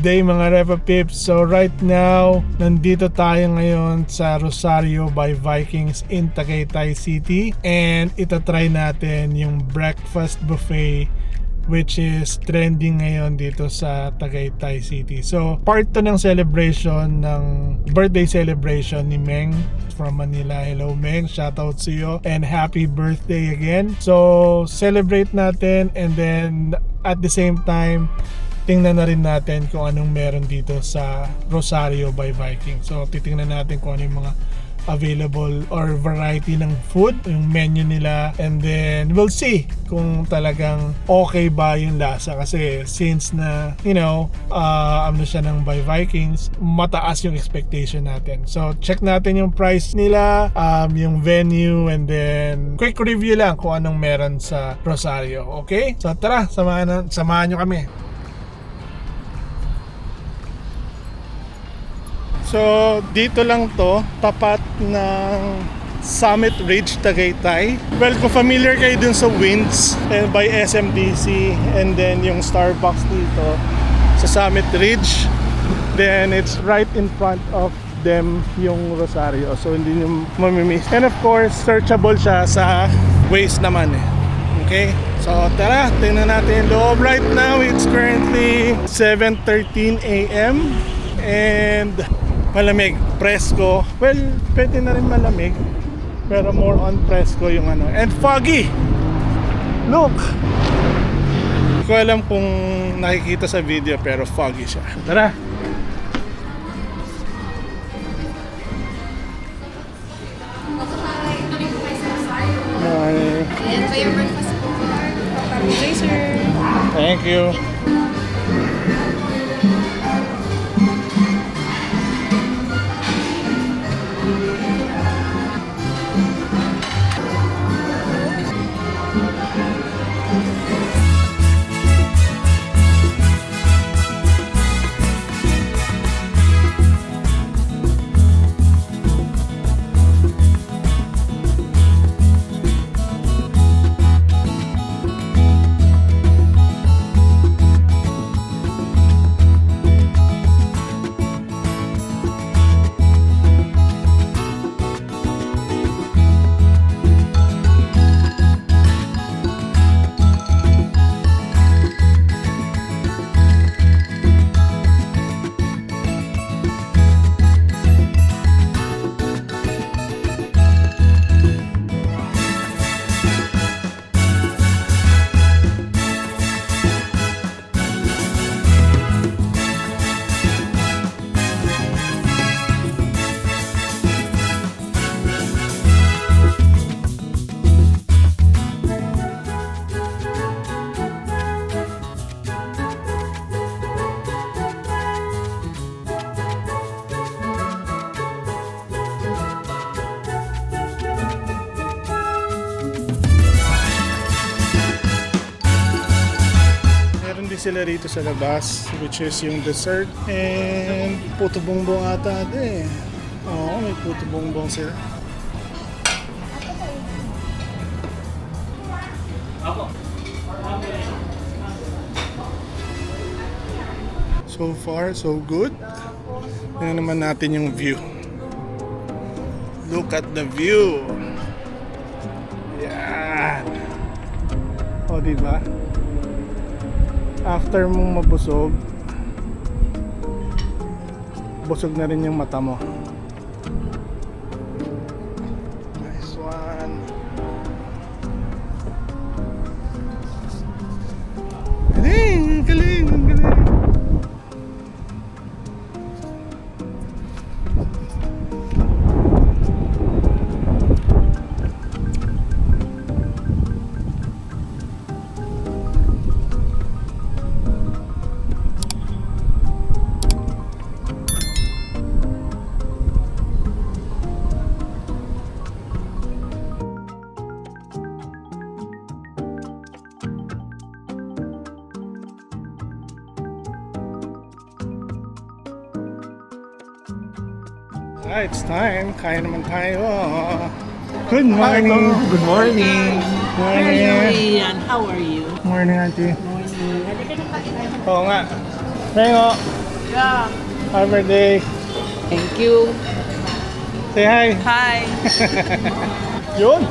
day mga Repa Pips. So right now, nandito tayo ngayon sa Rosario by Vikings in Tagaytay City. And itatry natin yung breakfast buffet which is trending ngayon dito sa Tagaytay City. So, part to ng celebration, ng birthday celebration ni Meng from Manila. Hello Meng, shoutout sa iyo and happy birthday again. So, celebrate natin and then at the same time, tingnan na rin natin kung anong meron dito sa Rosario by Viking. So, titingnan natin kung ano yung mga available or variety ng food, yung menu nila, and then we'll see kung talagang okay ba yung lasa kasi since na ano siya ng by Vikings, mataas yung expectation natin. So check natin yung price nila, yung venue, and then quick review lang kung anong meron sa Rosario. Okay? So tara, samahan nyo kami. So, dito lang to, tapat ng Summit Ridge, Tagaytay. Well, kung familiar kayo dun sa Winds by SMDC and then yung Starbucks dito sa Summit Ridge, then it's right in front of them yung Rosario. So, hindi nyo mamimiss. And of course, searchable siya sa Waze naman eh. Okay? So, tara, tingnan natin yung loob. Right now, it's currently 7:13 a.m. and malamig, presko. Well, pwede na rin malamig, pero more on presko yung ano. And foggy! Look! Hindi ko alam kung nakikita sa video, pero foggy siya. Tara! Morning! Enjoy your breakfast po. Enjoy, sir. Thank you! Sila rito sa labas, which is yung dessert and puto bongbong ata eh. Oo, may puto bongbong sila. So far, so good. Tingnan naman natin yung view. Look at the view. Yan. O, diba? After mong mabusog, busog na rin yung mata mo. Nice one. Galing, galing, galing. It's time. Kain naman tayo. Good morning. Good morning. Morning. Ryan, how are you? Morning, auntie. Morning. Oo nga. Tayo. Yeah. Happy birthday. Thank you. Say hi. Hi. Yun.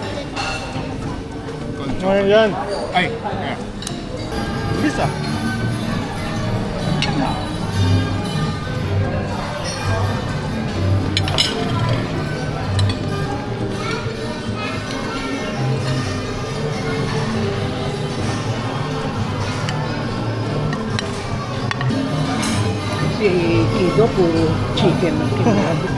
Ngayon yan. Ay, yeah. Bilis ah. Si Kido, puro chicken ang kinabi.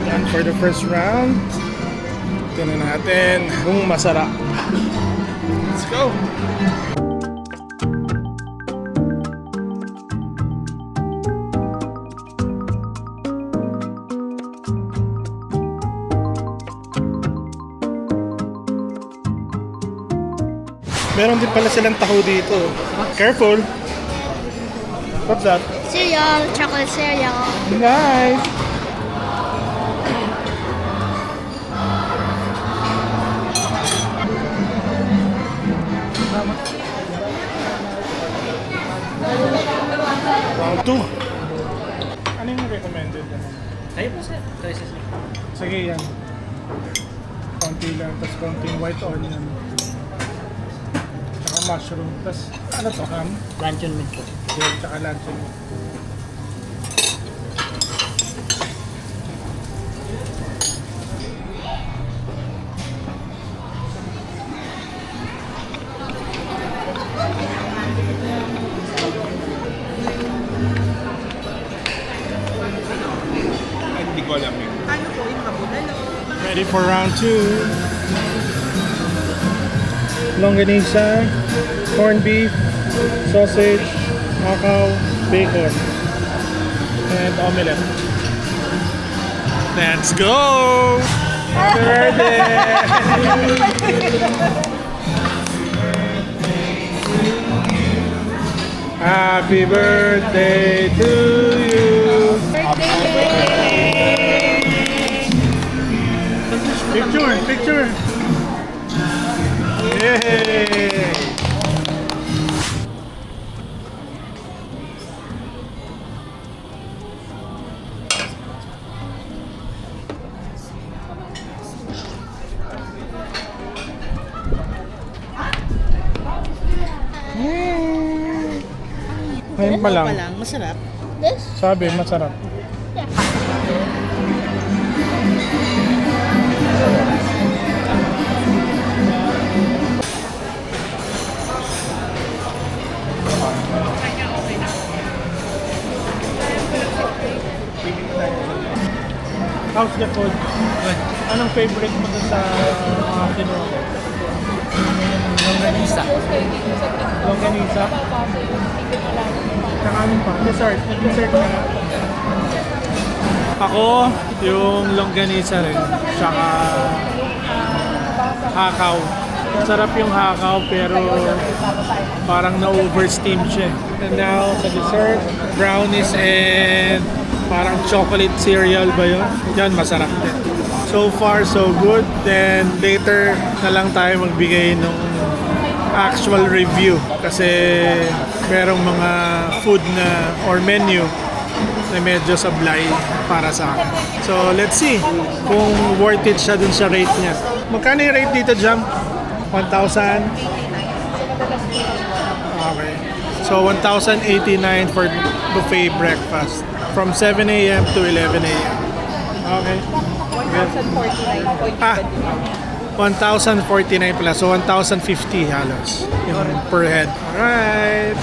Yan for the first round. Tingnan natin kung masarap. Let's go! Meron din pala silang taho dito. Careful! What's that? Cereal, chocolate cereal. Nice! Round 2. Ano yung recommended? Tayo po sir. Choices niyo. Sige yan. Konti lang, tapos konting white onion. Tsaka mushroom, tapos ano to, ham? Luncheon meat po. Yeah, tsaka luncheon. Ay, hindi ko alam yun. Ano po yung kabulalo? Ready for round 2. Longganisa, corned beef, sausage, hakaw, bacon, and omelette. Let's go! Happy birthday! Happy birthday to you! Picture, picture! Yay! Ngayon pa lang, masarap. This? sabi masarap. How's the food? Good. Anong favorite mo dun sa mga kinuha mo? Longganisa. Longganisa? Tsaka ano pa? Dessert. Dessert ka na? Ako, yung longganisa rin. Tsaka hakaw. Sarap yung hakaw pero parang na-oversteam siya. And now, sa dessert, brownies and parang chocolate cereal ba yun? Yan, masarap din. So far, so good. Then later na lang tayo magbigay ng actual review kasi merong mga food na or menu na medyo sablay para sa akin. So let's see kung worth it siya dun sa rate niya. Magkano yung rate dito, Jam? 1,000? Okay. So 1,089 for buffet breakfast from 7 a.m. to 11 a.m. Okay. 1,049. Ah, 1,049 pala. So 1,050 halos yung per head. Alright.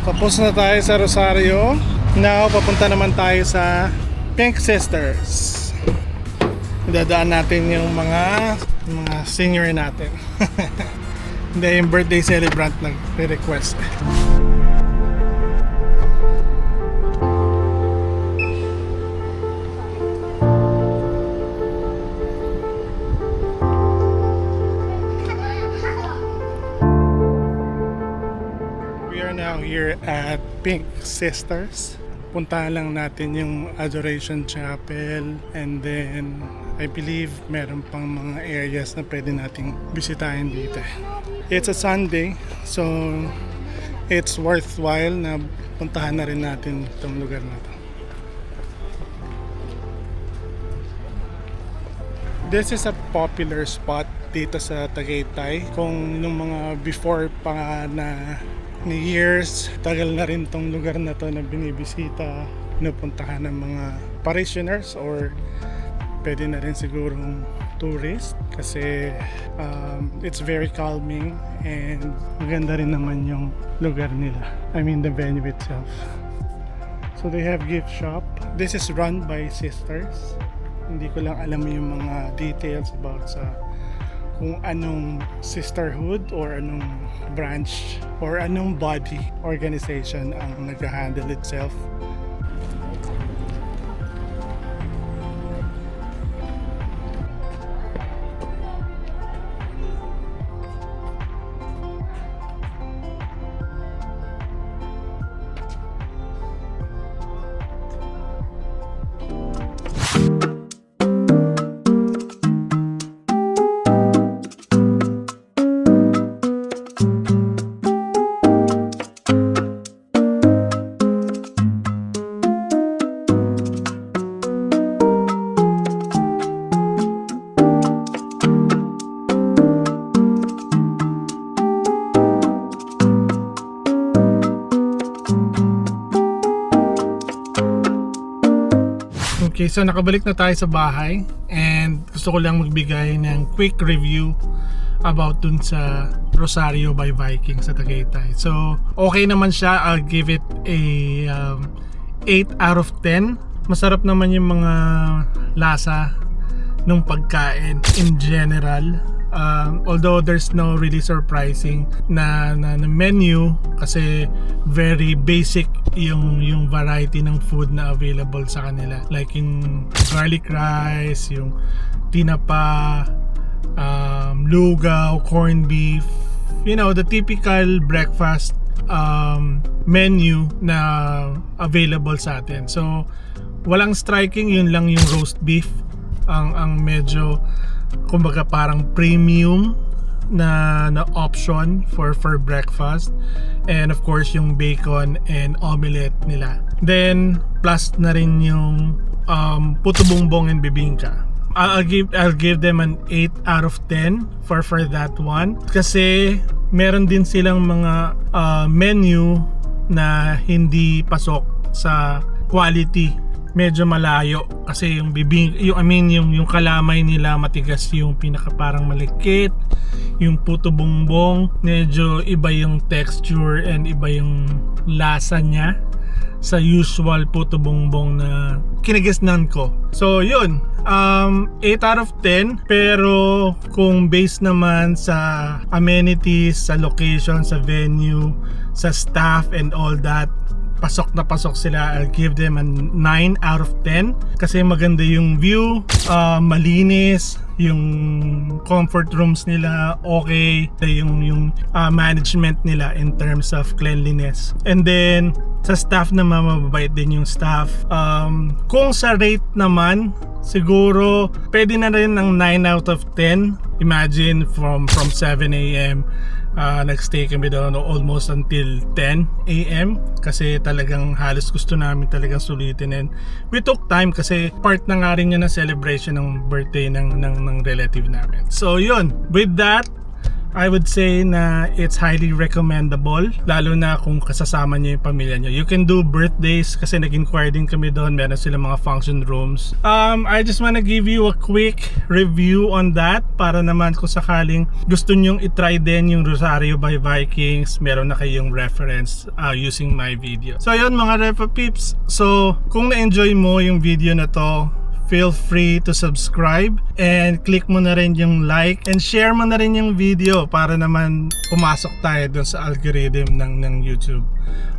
Tapos na tayo sa Rosario. Now, papunta naman tayo sa Pink Sisters. Dadaan natin yung mga senior natin. Hindi, yung birthday celebrant nag-request. We are now here at Pink Sisters. Puntahan lang natin yung Adoration Chapel, and then I believe meron pang mga areas na pwede nating bisitahin dito. It's a Sunday, so it's worthwhile na puntahan na rin natin itong lugar na to. This is a popular spot dito sa Tagaytay. Kung nung mga before pa na ni years, tagal na rin tong lugar na to na binibisita, pinupuntahan ng mga parishioners or pwede na rin sigurong tourist kasi it's very calming and maganda rin naman yung lugar nila. I mean the venue itself. So they have gift shop. This is run by sisters. Hindi ko lang alam yung mga details about sa kung anong sisterhood or anong branch or anong body organization ang nag-handle itself. Okay, so nakabalik na tayo sa bahay and gusto ko lang magbigay ng quick review about dun sa Rosario by Vikings sa Tagaytay. So, okay naman siya. I'll give it a 8 out of 10. Masarap naman yung mga lasa ng pagkain in general. Although there's no really surprising na menu kasi very basic yung variety ng food na available sa kanila, like yung garlic rice, yung tinapa, lugaw, corned beef, you know, the typical breakfast menu na available sa atin. So walang striking, yun lang yung roast beef ang medyo kumbaga parang premium na option for breakfast, and of course yung bacon and omelette nila. Then plus na rin yung puto bongbong and bibingka. I'll give them an 8 out of 10 for that one kasi meron din silang mga menu na hindi pasok sa quality. Medyo malayo kasi yung yung kalamay nila matigas, yung pinaka parang malikit, yung puto bongbong medyo iba yung texture and iba yung lasa niya sa usual puto bongbong na kinigisnan ko. So yun, 8 out of 10, pero kung based naman sa amenities, sa location, sa venue, sa staff and all that, pasok na pasok sila. I'll give them a 9 out of 10 kasi maganda yung view, malinis, yung comfort rooms nila okay, yung management nila in terms of cleanliness, and then sa staff na mababait din yung staff. Kung sa rate naman siguro pwede na rin ng 9 out of 10. Imagine from 7 a.m. Nagstay kami doon almost until 10 a.m. kasi talagang halos gusto namin talagang sulitin, and we took time kasi part na nga rin yun na celebration ng birthday ng relative namin. So yun, with that, I would say na it's highly recommendable, lalo na kung kasasama niyo yung pamilya niyo. You can do birthdays kasi nag-inquire din kami doon. Meron silang mga function rooms. I just wanna give you a quick review on that para naman kung sakaling gusto nyong itry din yung Rosario by Vikings, meron na kayong reference using my video. So yun mga Repa Peeps, so kung na-enjoy mo yung video na to, feel free to subscribe and click mo na rin yung like and share mo na rin yung video para naman pumasok tayo dun sa algorithm ng YouTube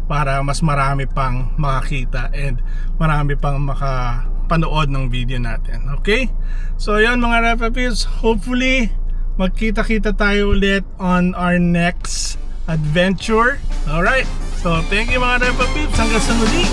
para mas marami pang makakita and marami pang makapanood ng video natin. Okay? So yun mga Repa Peeps, hopefully magkita-kita tayo ulit on our next adventure. Alright, so thank you mga Repa Peeps, hanggang sa muli.